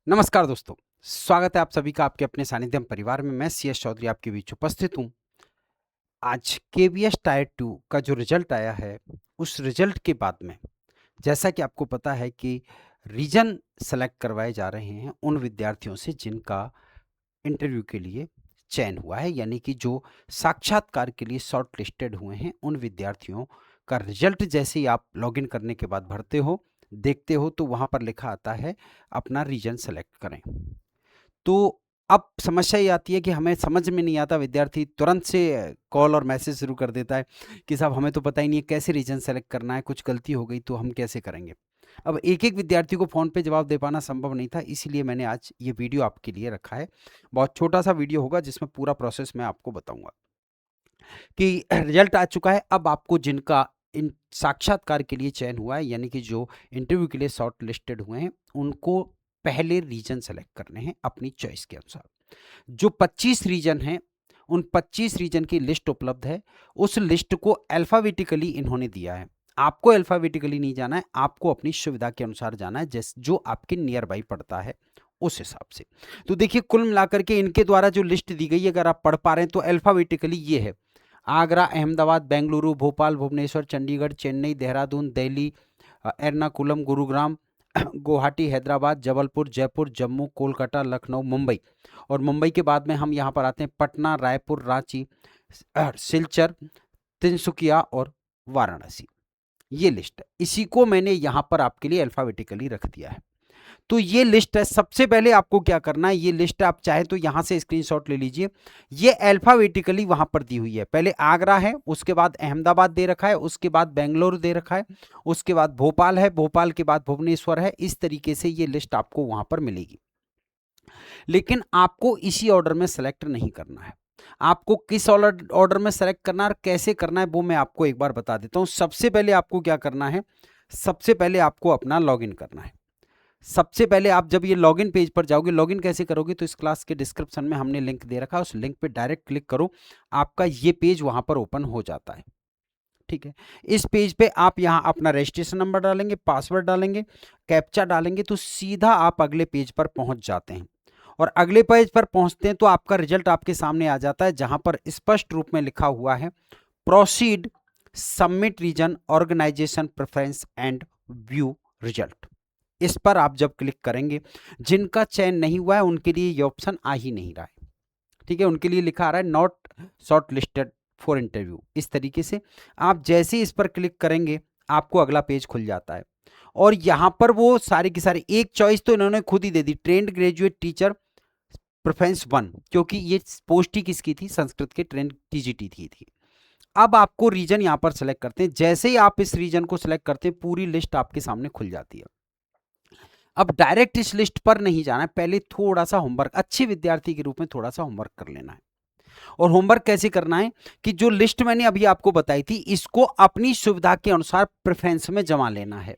नमस्कार दोस्तों, स्वागत है आप सभी का आपके अपने सानिध्यम परिवार में। मैं सीएस चौधरी आपके बीच उपस्थित हूँ। आज केवीएस टायर 2 का जो रिजल्ट आया है, उस रिजल्ट के बाद में जैसा कि आपको पता है कि रीजन सेलेक्ट करवाए जा रहे हैं उन विद्यार्थियों से जिनका इंटरव्यू के लिए चयन हुआ है, यानी कि जो साक्षात्कार के लिए शॉर्ट लिस्टेड हुए हैं उन विद्यार्थियों का रिजल्ट जैसे ही आप लॉगिन करने के बाद भरते हो, देखते हो तो वहाँ पर लिखा आता है अपना रीजन सेलेक्ट करें। तो अब समस्या ये आती है कि हमें समझ में नहीं आता, विद्यार्थी तुरंत से कॉल और मैसेज शुरू कर देता है कि साहब हमें तो पता ही नहीं है कैसे रीजन सेलेक्ट करना है, कुछ गलती हो गई तो हम कैसे करेंगे। अब एक एक विद्यार्थी को फ़ोन पे जवाब दे पाना संभव नहीं था, इसीलिए मैंने आज ये वीडियो आपके लिए रखा है। बहुत छोटा सा वीडियो होगा जिसमें पूरा प्रोसेस मैं आपको बताऊंगा कि रिजल्ट आ चुका है। अब आपको जिनका इन साक्षात्कार के लिए चयन हुआ है, यानी कि जो इंटरव्यू के लिए शॉर्ट लिस्टेड हुए हैं, उनको पहले रीजन सेलेक्ट करने हैं अपनी चॉइस के अनुसार। जो 25 रीजन हैं, उन 25 रीजन की लिस्ट उपलब्ध है। उस लिस्ट को अल्फ़ाबेटिकली इन्होंने दिया है। आपको अल्फ़ाबेटिकली नहीं जाना है, आपको अपनी सुविधा के अनुसार जाना है, जो आपके नियर बाई पड़ता है, उस हिसाब से। तो देखिए, कुल मिलाकर के इनके द्वारा जो लिस्ट दी गई है, अगर आप पढ़ पा रहे हैं तो अल्फ़ाबेटिकली ये है: आगरा, अहमदाबाद, बेंगलुरु, भोपाल, भुवनेश्वर, चंडीगढ़, चेन्नई, देहरादून, दिल्ली, एर्नाकुलम, गुरुग्राम, गुवाहाटी, हैदराबाद, जबलपुर, जयपुर, जम्मू, कोलकाता, लखनऊ, मुंबई। और मुंबई के बाद में हम यहाँ पर आते हैं पटना, रायपुर, रांची, सिलचर, तिनसुकिया और वाराणसी। ये लिस्ट है, इसी को मैंने यहाँ पर आपके लिए अल्फाबेटिकली रख दिया है। तो ये लिस्ट है। सबसे पहले आपको क्या करना है, ये लिस्ट आप चाहे तो यहाँ से स्क्रीनशॉट ले लीजिए। ये अल्फाबेटिकली वहाँ पर दी हुई है। पहले आगरा है, उसके बाद अहमदाबाद दे रखा है, उसके बाद बेंगलुरु दे रखा है, उसके बाद भोपाल है, भोपाल के बाद भुवनेश्वर है। इस तरीके से ये लिस्ट आपको वहाँ पर मिलेगी। लेकिन आपको इसी ऑर्डर में सेलेक्ट नहीं करना है। आपको किस ऑर्डर में सेलेक्ट करना है और कैसे करना है वो मैं आपको एक बार बता देता हूँ। सबसे पहले आपको क्या करना है, सबसे पहले आपको अपना लॉगिन करना है। सबसे पहले आप जब ये लॉगिन पेज पर जाओगे, लॉगिन कैसे करोगे, तो इस क्लास के डिस्क्रिप्शन में हमने लिंक दे रखा है, उस लिंक पे डायरेक्ट क्लिक करो, आपका ये पेज वहां पर ओपन हो जाता है। ठीक है, इस पेज पे आप यहाँ अपना रजिस्ट्रेशन नंबर डालेंगे, पासवर्ड डालेंगे, कैप्चा डालेंगे, तो सीधा आप अगले पेज पर पहुंच जाते हैं। और अगले पेज पर पहुंचते हैं तो आपका रिजल्ट आपके सामने आ जाता है, जहां पर स्पष्ट रूप में लिखा हुआ है proceed, submit region, organisation preference and view result. इस पर आप जब क्लिक करेंगे, जिनका चयन नहीं हुआ है उनके लिए ये ऑप्शन आ ही नहीं रहा है। ठीक है, उनके लिए लिखा आ रहा है not short listed for interview. इस तरीके से आप जैसे ही इस पर क्लिक करेंगे, आपको अगला पेज खुल जाता है। और यहां पर वो सारे की सारी एक चॉइस तो इन्होंने खुद ही दे दी, ट्रेंड ग्रेजुएट टीचर प्रेफरेंस 1, क्योंकि ये पोस्ट ही किसकी थी, संस्कृत के ट्रेंड टीजीटी थी। अब आपको रीजन यहां पर सेलेक्ट करते हैं। जैसे ही आप इस रीजन को सिलेक्ट करते हैं, पूरी लिस्ट आपके सामने खुल जाती है। अब डायरेक्ट इस लिस्ट पर नहीं जाना है, पहले थोड़ा सा होमवर्क, अच्छे विद्यार्थी के रूप में थोड़ा सा होमवर्क कर लेना है। और होमवर्क कैसे करना है कि जो लिस्ट मैंने अभी आपको बताई थी, इसको अपनी सुविधा के अनुसार प्रेफरेंस में जमा लेना है।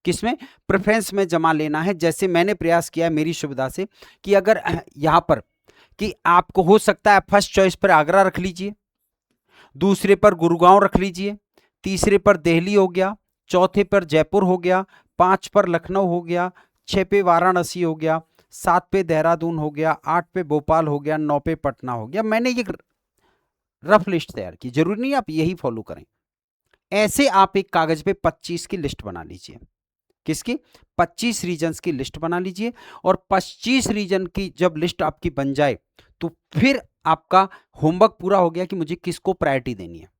किसमें? प्रेफरेंस में जमा लेना है। जैसे मैंने प्रयास किया मेरी सुविधा से कि अगर यहां पर कि आपको हो सकता है फर्स्ट चॉइस पर आगरा रख लीजिए, दूसरे पर गुरुगांव रख लीजिए, तीसरे पर दिल्ली हो गया, चौथे पर जयपुर हो गया, 5 पर लखनऊ हो गया, 6 पे वाराणसी हो गया, 7 पे देहरादून हो गया, 8 पे भोपाल हो गया, 9 पे पटना हो गया। मैंने ये रफ लिस्ट तैयार की, जरूरी नहीं आप यही फॉलो करें। ऐसे आप एक कागज पे 25 की लिस्ट बना लीजिए। किसकी? 25 रीजन्स की लिस्ट बना लीजिए। और 25 रीजन की जब लिस्ट आपकी बन जाए, तो फिर आपका होमवर्क पूरा हो गया कि मुझे किसको प्रायोरिटी देनी है।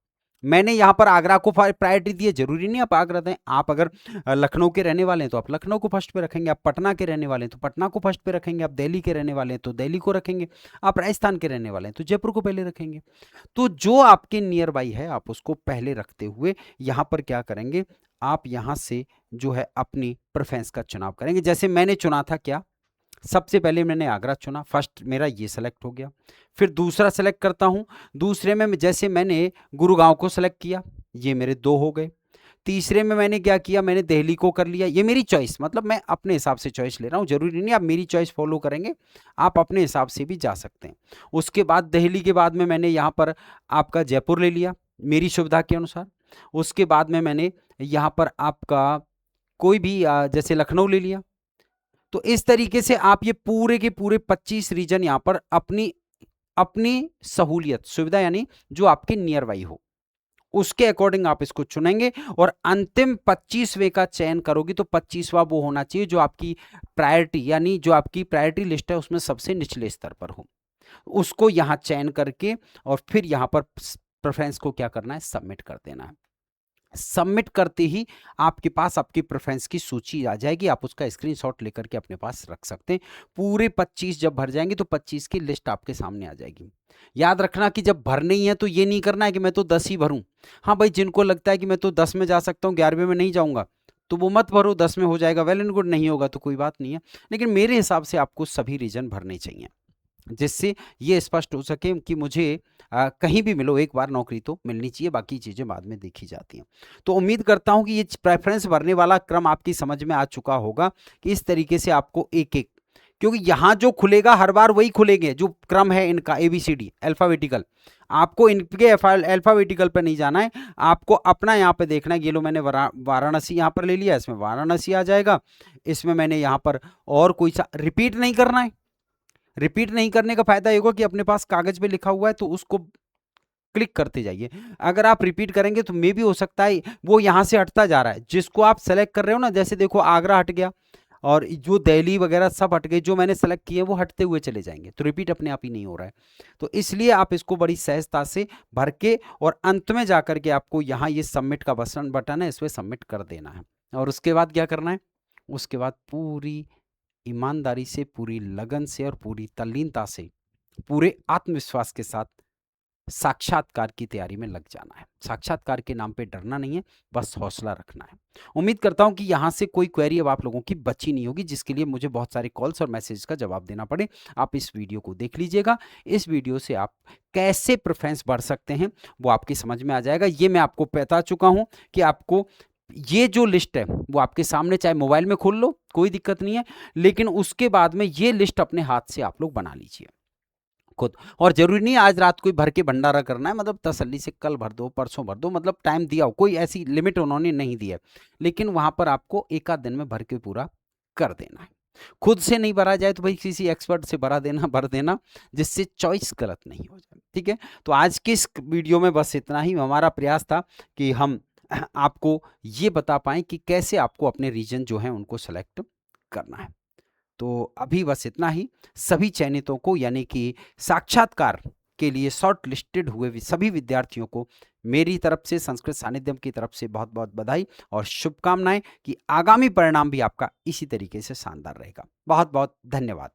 मैंने यहां पर आगरा को प्रायोरिटी दी है। जरूरी नहीं आप आगरा दें, आप अगर लखनऊ के रहने वाले हैं तो आप लखनऊ को फर्स्ट पे रखेंगे, आप पटना के रहने वाले हैं तो पटना को फर्स्ट पे रखेंगे, आप दिल्ली के रहने वाले हैं तो दिल्ली को रखेंगे, आप राजस्थान के रहने वाले हैं तो जयपुर को पहले रखेंगे। तो जो आपके नियर बाई है आप उसको पहले रखते हुए यहां पर क्या करेंगे, आप यहां से जो है अपनी प्रेफरेंस का चुनाव करेंगे। जैसे मैंने चुना था क्या, सबसे पहले मैंने आगरा चुना, फर्स्ट मेरा ये सेलेक्ट हो गया। फिर दूसरा सेलेक्ट करता हूं, दूसरे में जैसे मैंने गुरुगांव को सेलेक्ट किया, ये मेरे 2 हो गए। तीसरे में मैंने क्या किया, मैंने दिल्ली को कर लिया। ये मेरी चॉइस, मतलब मैं अपने हिसाब से चॉइस ले रहा हूँ, जरूरी नहीं आप मेरी चॉइस फॉलो करेंगे, आप अपने हिसाब से भी जा सकते हैं। उसके बाद दिल्ली के बाद में मैंने यहाँ पर आपका जयपुर ले लिया मेरी सुविधा के अनुसार। उसके बाद में मैंने यहाँ पर आपका कोई भी जैसे लखनऊ ले लिया। तो इस तरीके से आप ये पूरे के पूरे 25 रीजन यहाँ पर अपनी अपनी सहूलियत सुविधा यानी जो आपके नियर बाई हो उसके अकॉर्डिंग आप इसको चुनेंगे और अंतिम 25वें का चयन करोगे तो 25वां वो होना चाहिए जो आपकी प्रायोरिटी यानी जो आपकी प्रायोरिटी लिस्ट है उसमें सबसे निचले स्तर पर हो। उसको यहां चयन करके और फिर यहां पर प्रेफरेंस को क्या करना है, सबमिट कर देना है। सबमिट करते ही आपके पास आपकी प्रेफरेंस की सूची आ जाएगी, आप उसका स्क्रीनशॉट लेकर के अपने पास रख सकते हैं। पूरे 25 जब भर जाएंगे तो 25 की लिस्ट आपके सामने आ जाएगी। याद रखना कि जब भरनी है तो ये नहीं करना है कि मैं तो 10 ही भरूं। हाँ भाई, जिनको लगता है कि मैं तो 10 में जा सकता हूँ 11वें में नहीं जाऊंगा तो वो मत भरो, 10 में हो जाएगा, वेल एंड गुड, नहीं होगा तो कोई बात नहीं है। लेकिन मेरे हिसाब से आपको सभी रीजन भरने चाहिए जिससे ये स्पष्ट हो सके कि मुझे कहीं भी मिलो एक बार नौकरी तो मिलनी चाहिए, बाकी चीज़ें बाद में देखी जाती हैं। तो उम्मीद करता हूं कि ये प्रेफरेंस भरने वाला क्रम आपकी समझ में आ चुका होगा कि इस तरीके से आपको एक एक, क्योंकि यहाँ जो खुलेगा हर बार वही खुलेंगे जो क्रम है इनका ABCD अल्फाबेटिकल। आपको इनके अल्फाबेटिकल पर नहीं जाना है, आपको अपना यहाँ पे देखना है। ये लो मैंने वाराणसी यहाँ पर ले लिया, इसमें वाराणसी आ जाएगा। इसमें मैंने यहाँ पर और कोई सा रिपीट नहीं करना है। रिपीट नहीं करने का फायदा ये होगा कि अपने पास कागज पे लिखा हुआ है तो उसको क्लिक करते जाइए। अगर आप रिपीट करेंगे तो मे भी हो सकता है वो यहां से हटता जा रहा है, जिसको आप सेलेक्ट कर रहे हो ना, जैसे देखो आगरा हट गया और जो दिल्ली वगैरह सब हट गए, जो मैंने सेलेक्ट किए वो हटते हुए चले जाएंगे, तो रिपीट अपने आप ही नहीं हो रहा है। तो इसलिए आप इसको बड़ी सहजता से भर के और अंत में जाकर के आपको यहाँ ये सबमिट का बटन है, इस पर सबमिट कर देना है। और उसके बाद क्या करना है, उसके बाद पूरी ईमानदारी से, पूरी लगन से और पूरी तल्लीनता से, पूरे आत्मविश्वास के साथ साक्षात्कार की तैयारी में लग जाना है। साक्षात्कार के नाम पे डरना नहीं है, बस हौसला रखना है। उम्मीद करता हूं कि यहां से कोई क्वेरी अब आप लोगों की बची नहीं होगी जिसके लिए मुझे बहुत सारे कॉल्स और मैसेज का जवाब देना पड़े। आप इस वीडियो को देख लीजिएगा, इस वीडियो से आप कैसे प्रेफरेंस बढ़ सकते हैं वो आपकी समझ में आ जाएगा। ये मैं आपको बता चुका हूं कि आपको ये जो लिस्ट है वो आपके सामने, चाहे मोबाइल में खोल लो कोई दिक्कत नहीं है, लेकिन उसके बाद में ये लिस्ट अपने हाथ से आप लोग बना लीजिए खुद। और जरूरी नहीं आज रात को भर के भंडारा करना है, मतलब तसल्ली से कल भर दो, परसों भर दो, मतलब टाइम दिया हो, कोई ऐसी लिमिट उन्होंने नहीं दी है, लेकिन वहां पर आपको एक आध दिन में भर के पूरा कर देना है। खुद से नहीं भरा जाए तो भाई किसी एक्सपर्ट से भर देना जिससे चॉइस गलत नहीं हो जाए। ठीक है, तो आज की इस वीडियो में बस इतना ही। हमारा प्रयास था कि हम आपको ये बता पाएं कि कैसे आपको अपने रीजन जो है उनको सेलेक्ट करना है। तो अभी बस इतना ही। सभी चयनितों को यानी कि साक्षात्कार के लिए शॉर्ट लिस्टेड हुए सभी विद्यार्थियों को मेरी तरफ से, संस्कृत सानिध्यम की तरफ से बहुत बहुत बधाई और शुभकामनाएं कि आगामी परिणाम भी आपका इसी तरीके से शानदार रहेगा। बहुत बहुत धन्यवाद।